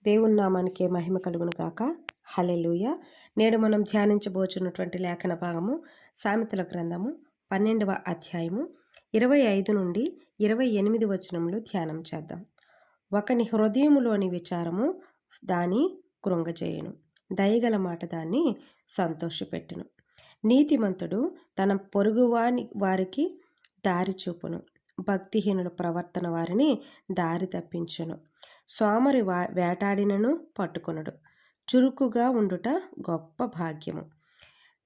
దేవుని నామానికి మహిమ కలుగును గాక. హల్లెలూయా. నేడు మనం ధ్యానించబోచున్నటువంటి లేఖన భాగము సామెతల గ్రంథము 12వ అధ్యాయము 25 నుండి 28 వచనములు ధ్యానం చేద్దాం. ఒకని హృదయములోని విచారము దాని కృంగజేయును, దయగల మాట దాన్ని సంతోషపెట్టును. నీతిమంతుడు తన పొరుగువాని వారికి దారి చూపును, భక్తిహీనుల ప్రవర్తన వారిని దారి తప్పించును. సోమరి వేటాడినను పట్టుకొనుడు, చురుకుగా ఉండుట గొప్ప భాగ్యము.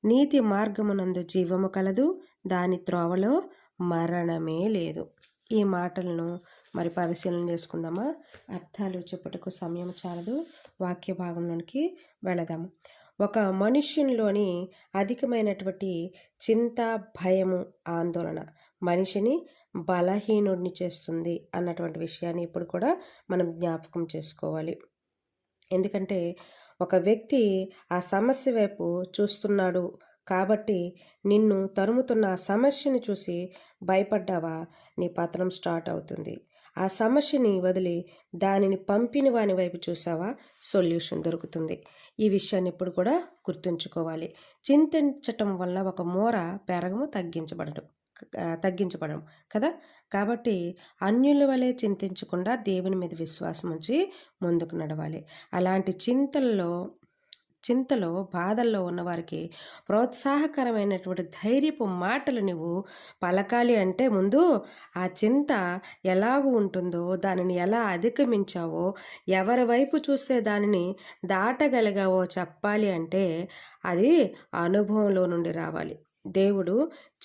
నీతి మార్గమునందు జీవము కలదు, దాని త్రోవలో మరణమే లేదు. ఈ మాటలను మరి పరిశీలన చేసుకుందామా? అర్థాలు చెప్పుటకు సమయం చాలదు, వాక్య భాగంలోనికి వెళదాము. ఒక మనుష్యునిలోని అధికమైనటువంటి చింత, భయము, ఆందోళన మనిషిని బలహీనుడిని చేస్తుంది అన్నటువంటి విషయాన్ని ఇప్పుడు కూడా మనం జ్ఞాపకం చేసుకోవాలి. ఎందుకంటే ఒక వ్యక్తి ఆ సమస్య వైపు చూస్తున్నాడు కాబట్టి నిన్ను తరుముతున్న ఆ సమస్యని చూసి భయపడ్డావా, నీ పతనం స్టార్ట్ అవుతుంది. ఆ సమస్యని వదిలి దానిని పంపిన వాని వైపు చూసావా, సొల్యూషన్ దొరుకుతుంది. ఈ విషయాన్ని ఇప్పుడు కూడా గుర్తుంచుకోవాలి. చింతించటం వల్ల ఒక మూర పెరగము తగ్గించబడడం కదా. కాబట్టి అన్యుల వలె చింతించకుండా దేవుని మీద విశ్వాసం ఉంచి ముందుకు నడవాలి. అలాంటి చింతలో బాధల్లో ఉన్నవారికి ప్రోత్సాహకరమైనటువంటి ధైర్యపు మాటలు నువ్వు పలకాలి అంటే ముందు ఆ చింత ఎలాగూ ఉంటుందో, దానిని ఎలా అధిగమించావో, ఎవరి వైపు చూస్తే దానిని దాటగలిగావో చెప్పాలి అంటే అది అనుభవంలో నుండి రావాలి. దేవుడు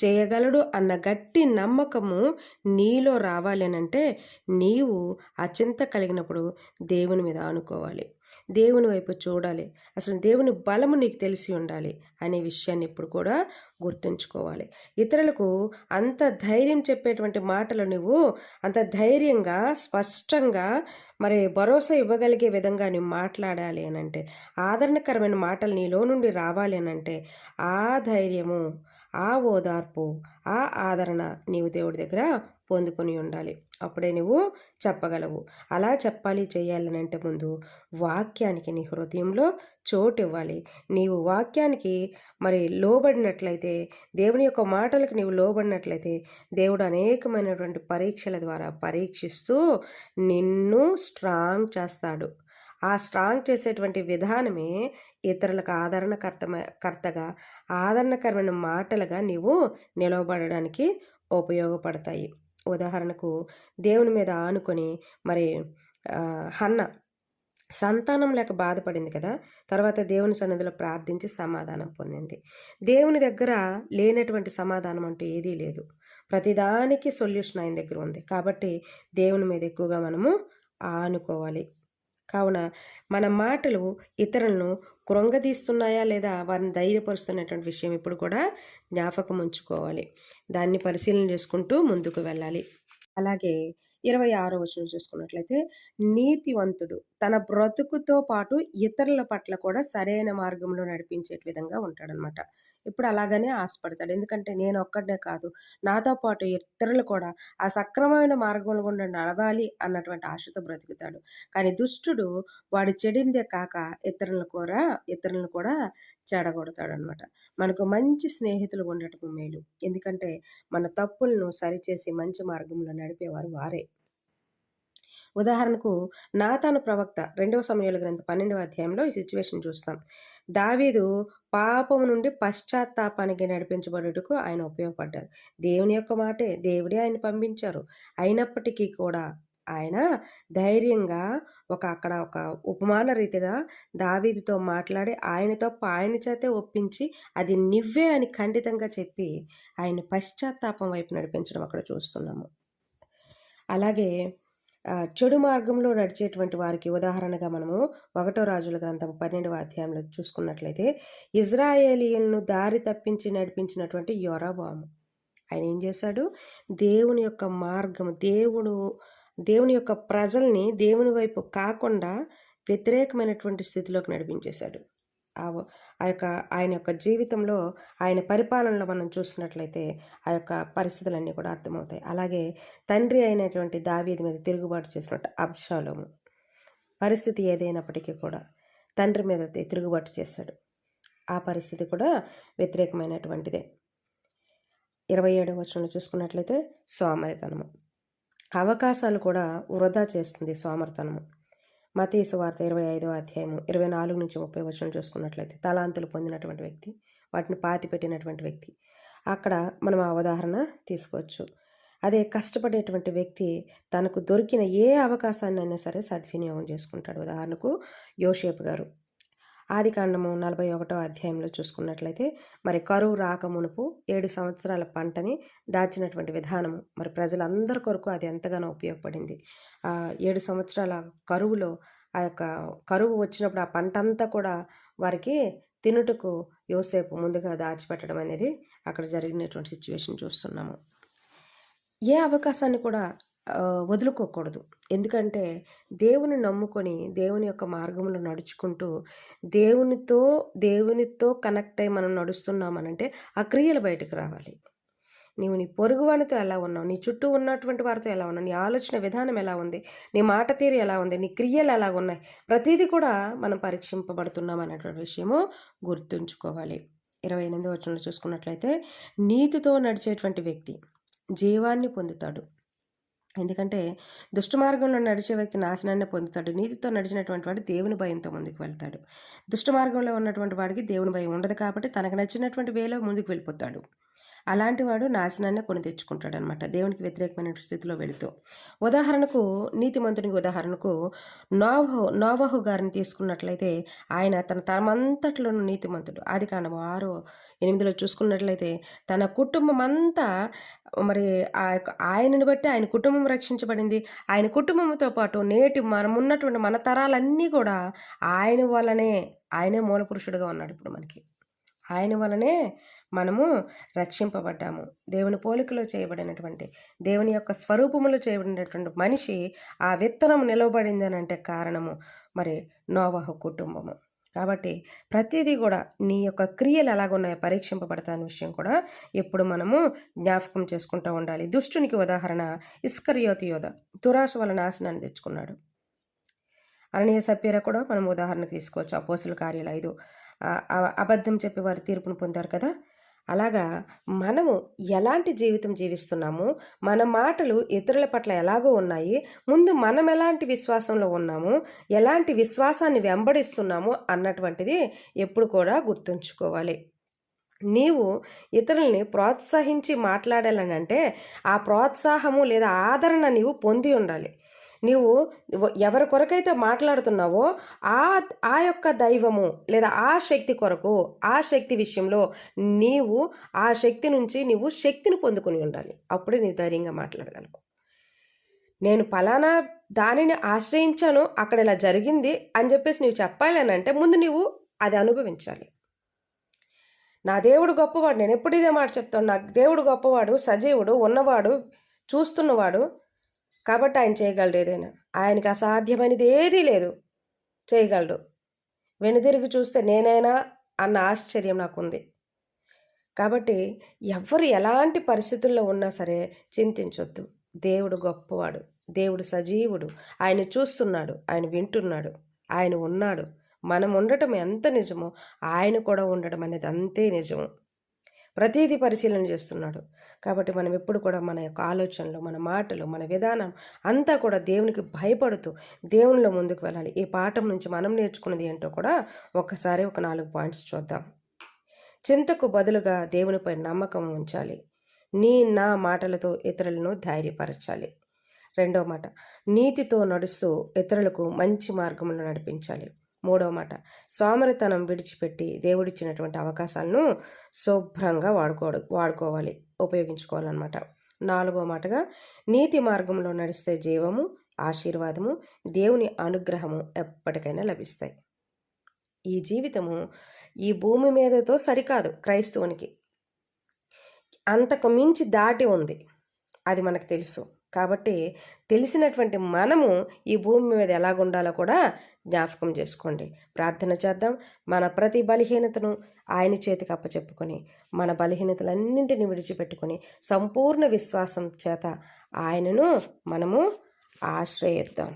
చేయగలడు అన్న గట్టి నమ్మకము నీలో రావాలి అనంటే నీవు ఆ చింత కలిగినప్పుడు దేవుని మీద ఆనుకోవాలి, దేవుని వైపు చూడాలి. అసలు దేవుని బలము నీకు తెలిసి ఉండాలి అనే విషయాన్ని ఇప్పుడు కూడా గుర్తుంచుకోవాలి. ఇతరులకు అంత ధైర్యం చెప్పేటువంటి మాటలు నువ్వు అంత ధైర్యంగా, స్పష్టంగా మరి భరోసా ఇవ్వగలిగే విధంగా నువ్వు మాట్లాడాలి అనంటే, ఆదరణకరమైన మాటలు నీలో నుండి రావాలి అనంటే ఆ ధైర్యము, ఆ ఓదార్పు, ఆ ఆదరణ నీవు దేవుడి దగ్గర పొందుకొని ఉండాలి. అప్పుడే నువ్వు చెప్పగలవు. అలా చెప్పాలి, చేయాలనంటే ముందు వాక్యానికి నీ హృదయంలో చోటు ఇవ్వాలి. నీవు వాక్యానికి మరి లోబడినట్లయితే, దేవుని యొక్క మాటలకు నీవు లోబడినట్లయితే దేవుడు అనేకమైనటువంటి పరీక్షల ద్వారా పరీక్షిస్తూ నిన్ను స్ట్రాంగ్ చేస్తాడు. ఆ స్ట్రాంగ్ చేసేటువంటి విధానమే ఇతరులకు ఆదరణకరమైన మాటలుగా నీవు నిలవబడడానికి ఉపయోగపడతాయి. ఉదాహరణకు దేవుని మీద ఆనుకొని మరి హన్న సంతానం లేక బాధపడింది కదా. తర్వాత దేవుని సన్నిధిలో ప్రార్థించి సమాధానం పొందింది. దేవుని దగ్గర లేనటువంటి సమాధానం అంటూ ఏదీ లేదు. ప్రతిదానికి సొల్యూషన్ ఆయన దగ్గర ఉంది. కాబట్టి దేవుని మీద ఎక్కువగా మనము ఆనుకోవాలి. కావున మన మాటలు ఇతరులను కృంగదీస్తున్నాయా లేదా వారిని ధైర్యపరుస్తున్నటువంటి విషయం ఇప్పుడు కూడా జ్ఞాపకం ఉంచుకోవాలి. దాన్ని పరిశీలన చేసుకుంటూ ముందుకు వెళ్ళాలి. అలాగే 26వ వచనం చూసుకున్నట్లయితే, నీతివంతుడు తన బ్రతుకుతో పాటు ఇతరుల పట్ల కూడా సరైన మార్గంలో నడిపించే విధంగా ఉంటాడనమాట. ఇప్పుడు అలాగనే ఆశపడతాడు. ఎందుకంటే నేను ఒక్కడనే కాదు, నాతో పాటు ఇతరులు కూడా ఆ సక్రమమైన మార్గంలో గుండా నడవాలి అన్నటువంటి ఆశతో బ్రతుకుతాడు. కానీ దుష్టుడు వాడు చెడిందే కాక ఇతరులను కూడా చెడగొడతాడనమాట. మనకు మంచి స్నేహితులు ఉండటం మేలు. ఎందుకంటే మన తప్పులను సరిచేసి మంచి మార్గంలో నడిపేవారు వారే. ఉదాహరణకు నాతాను ప్రవక్త 2వ సమూయేలు గ్రంథం 12వ అధ్యాయంలో ఈ సిచ్యువేషన్ చూస్తాం. దావీదు పాపము నుండి పశ్చాత్తాపానికి నడిపించబడుటకు ఆయన ఉపయోగపడ్డారు. దేవుని యొక్క మాటే, దేవుడే ఆయన పంపించారు. అయినప్పటికీ కూడా ఆయన ధైర్యంగా అక్కడ ఒక ఉపమాన రీతిగా దావీదుతో మాట్లాడి ఆయన తప్పు ఆయన చేతే ఒప్పించి అది నువ్వే అని ఖండితంగా చెప్పి ఆయన పశ్చాత్తాపం వైపు నడిపించడం అక్కడ చూస్తున్నాము. అలాగే చెడు మార్గంలో నడిచేటువంటి వారికి ఉదాహరణగా మనము 1వ రాజుల గ్రంథం 12వ అధ్యాయంలో చూసుకున్నట్లయితే, ఇజ్రాయేలీయులను దారి తప్పించి నడిపించినటువంటి యొరబాము ఆయన ఏం చేశాడు? దేవుని యొక్క మార్గము, దేవుని యొక్క ప్రజల్ని దేవుని వైపు కాకుండా వ్యతిరేకమైనటువంటి స్థితిలోకి నడిపించేశాడు. ఆయన యొక్క జీవితంలో, ఆయన పరిపాలనలో మనం చూసినట్లయితే ఆ యొక్క పరిస్థితులన్నీ కూడా అర్థమవుతాయి. అలాగే తండ్రి అయినటువంటి దావీదు మీద తిరుగుబాటు చేసినట్టు అబ్షాలోము, పరిస్థితి ఏదైనప్పటికీ కూడా తండ్రి మీద తిరుగుబాటు చేశాడు. ఆ పరిస్థితి కూడా వ్యతిరేకమైనటువంటిదే. 27వ వచనంలో చూసుకున్నట్లయితే సోమరితనము. అవకాశాలు కూడా వృధా చేస్తుంది సోమరితనము. మత్తయి సువార్త 25వ అధ్యాయము 24-30 వచనం చూసుకున్నట్లయితే తలాంతులు పొందినటువంటి వ్యక్తి, వాటిని పాతిపెట్టినటువంటి వ్యక్తి, అక్కడ మనం ఆ ఉదాహరణ తీసుకోవచ్చు. అదే కష్టపడేటువంటి వ్యక్తి తనకు దొరికిన ఏ అవకాశాన్ని అయినా సరే సద్వినియోగం చేసుకుంటాడు. ఉదాహరణకు యోసేపు గారు ఆదికాండము 41వ అధ్యాయంలో చూసుకున్నట్లయితే మరి కరువు రాకమునుపు 7 సంవత్సరాల పంటని దాచినటువంటి విధానము మరి ప్రజలందరి కొరకు అది ఎంతగానో ఉపయోగపడింది. 7 సంవత్సరాల కరువులో ఆ యొక్క కరువు వచ్చినప్పుడు ఆ పంట అంతా కూడా వారికి తినుటకు యోసేపు ముందుగా దాచిపెట్టడం అనేది అక్కడ జరిగినటువంటి సిచ్యువేషన్ చూస్తున్నాము. ఏ అవకాశాన్ని కూడా వదులుకోకూడదు. ఎందుకంటే దేవుని నమ్ముకొని దేవుని యొక్క మార్గంలో నడుచుకుంటూ దేవునితో కనెక్ట్ అయ్యి మనం నడుస్తున్నామనంటే ఆ క్రియలు బయటకు రావాలి. నీవు నీ పొరుగువానితో ఎలా ఉన్నావు, నీ చుట్టూ ఉన్నటువంటి వారితో ఎలా ఉన్నావు, నీ ఆలోచన విధానం ఎలా ఉంది, నీ మాట తీరు ఎలా ఉంది, నీ క్రియలు ఎలా ఉన్నాయి, ప్రతిదీ కూడా మనం పరీక్షింపబడుతున్నాం అన్నటువంటి విషయము గుర్తుంచుకోవాలి. 28వ వచనంలో చూసుకున్నట్లయితే నీతితో నడిచేటువంటి వ్యక్తి జీవాన్ని పొందుతాడు. ఎందుకంటే దుష్ట మార్గంలో నడిచే వ్యక్తి నాశనాన్ని పొందుతాడు. నీతితో నడిచినటువంటి వాడు దేవుని భయంతో ముందుకు వెళ్తాడు. దుష్ట మార్గంలో ఉన్నటువంటి వాడికి దేవుని భయం ఉండదు కాబట్టి తనకు నచ్చినటువంటి వేలో ముందుకు వెళ్ళిపోతాడు. అలాంటి వాడు నాశనాన్ని కొని తెచ్చుకుంటాడు అనమాట, దేవునికి వ్యతిరేకమైన స్థితిలో వెళుతూ. ఉదాహరణకు నీతిమంతునికి ఉదాహరణకు నోవహు గారిని తీసుకున్నట్లయితే ఆయన తన తరమంతట్లోనూ నీతిమంతుడు. ఆదికాండము 6:8 చూసుకున్నట్లయితే తన కుటుంబం అంతా మరి ఆయనను బట్టి ఆయన కుటుంబం రక్షించబడింది. ఆయన కుటుంబంతో పాటు నేటి మనమున్నటువంటి మన తరాలన్నీ కూడా ఆయన వల్లనే, ఆయనే మూల పురుషుడుగా ఉన్నాడు. ఇప్పుడు మనకి ఆయన వలనే మనము రక్షింపబడ్డాము. దేవుని పోలికలో చేయబడినటువంటి, దేవుని యొక్క స్వరూపములో చేయబడినటువంటి మనిషి ఆ విత్తనం నిలవబడింది అని అంటే కారణము మరి నోవహు కుటుంబము. కాబట్టి ప్రతిదీ కూడా నీ యొక్క క్రియలు ఎలాగున్నాయో పరీక్షింపబడతానే విషయం కూడా ఎప్పుడు మనము జ్ఞాపకం చేసుకుంటూ ఉండాలి. దుష్టునికి ఉదాహరణ ఇస్కరియోతు యోధ, దురాశ వల్ల నాశనాన్ని తెచ్చుకున్నాడు. అననీయ సప్పీరా కూడా మనం ఉదాహరణ తీసుకోవచ్చు. అపోస్తుల కార్యాలు 5 అబద్ధం చెప్పి వారి తీర్పును పొందారు కదా. అలాగా మనము ఎలాంటి జీవితం జీవిస్తున్నాము, మన మాటలు ఇతరుల పట్ల ఎలాగో ఉన్నాయి, ముందు మనం ఎలాంటి విశ్వాసంలో ఉన్నాము, ఎలాంటి విశ్వాసాన్ని వెంబడిస్తున్నాము అన్నటువంటిది ఎప్పుడు కూడా గుర్తుంచుకోవాలి. నీవు ఇతరుల్ని ప్రోత్సహించి మాట్లాడాలని అంటే ఆ ప్రోత్సాహము లేదా ఆదరణ నీవు పొంది ఉండాలి. నీవు ఎవరి కొరకైతే మాట్లాడుతున్నావో ఆ యొక్క దైవము లేదా ఆ శక్తి కొరకు, ఆ శక్తి విషయంలో నీవు ఆ శక్తి నుంచి నీవు శక్తిని పొందుకొని ఉండాలి. అప్పుడే నీవు ధైర్యంగా మాట్లాడగలవు. నేను ఫలానా దానిని ఆశ్రయించాను, అక్కడ ఇలా జరిగింది అని చెప్పేసి నీవు చెప్పాలి అని అంటే ముందు నీవు అది అనుభవించాలి. నా దేవుడు గొప్పవాడు, నేను ఎప్పుడు ఇదే మాట చెప్తాను, నా దేవుడు గొప్పవాడు, సజీవుడు, ఉన్నవాడు, చూస్తున్నవాడు, కాబట్టి ఆయన చేయగలడు ఏదైనా. ఆయనకి అసాధ్యమైనది ఏదీ లేదు, చేయగలడు. వెనుదిరిగి చూస్తే నేనైనా అన్న ఆశ్చర్యం నాకుంది. కాబట్టి ఎవరు ఎలాంటి పరిస్థితుల్లో ఉన్నా సరే చింతించొద్దు. దేవుడు గొప్పవాడు, దేవుడు సజీవుడు, ఆయన చూస్తున్నాడు, ఆయన వింటున్నాడు, ఆయన ఉన్నాడు. మనం ఉండటం ఎంత నిజమో ఆయన కూడా ఉండడం అనేది అంతే నిజము. ప్రతిదీ పరిశీలన చేస్తున్నాడు. కాబట్టి మనం ఎప్పుడు కూడా మన యొక్క ఆలోచనలు, మన మాటలు, మన విధానం అంతా కూడా దేవునికి భయపడుతూ దేవునిలో ముందుకు వెళ్ళాలి. ఈ పాఠం నుంచి మనం నేర్చుకున్నది ఏంటో కూడా ఒక్కసారి ఒక 4 పాయింట్స్ చూద్దాం. చింతకు బదులుగా దేవునిపై నమ్మకం ఉంచాలి. నా మాటలతో ఇతరులను ధైర్యపరచాలి. రెండవ మాట, నీతితో నడుస్తూ ఇతరులకు మంచి మార్గంలో నడిపించాలి. మూడవ మాట, సోమరితనం విడిచిపెట్టి దేవుడిచ్చినటువంటి అవకాశాలను శుభ్రంగా వాడుకోవాలి, ఉపయోగించుకోవాలన్నమాట. నాలుగవ మాటగా, నీతి మార్గంలో నడిస్తే జీవము, ఆశీర్వాదము, దేవుని అనుగ్రహము ఎప్పటికైనా లభిస్తాయి. ఈ జీవితము ఈ భూమి మీదతో సరికాదు, క్రైస్తవునికి అంతకు మించి దాటి ఉంది, అది మనకు తెలుసు. కాబట్టి తెలిసినటువంటి మనము ఈ భూమి మీద ఎలాగుండాలో కూడా జ్ఞాపకం చేసుకోండి. ప్రార్థన చేద్దాం. మన ప్రతి బలహీనతను ఆయన చేతికి అప్పచెప్పుకొని మన బలహీనతలన్నింటినీ విడిచిపెట్టుకొని సంపూర్ణ విశ్వాసం చేత ఆయనను మనము ఆశ్రయిద్దాం.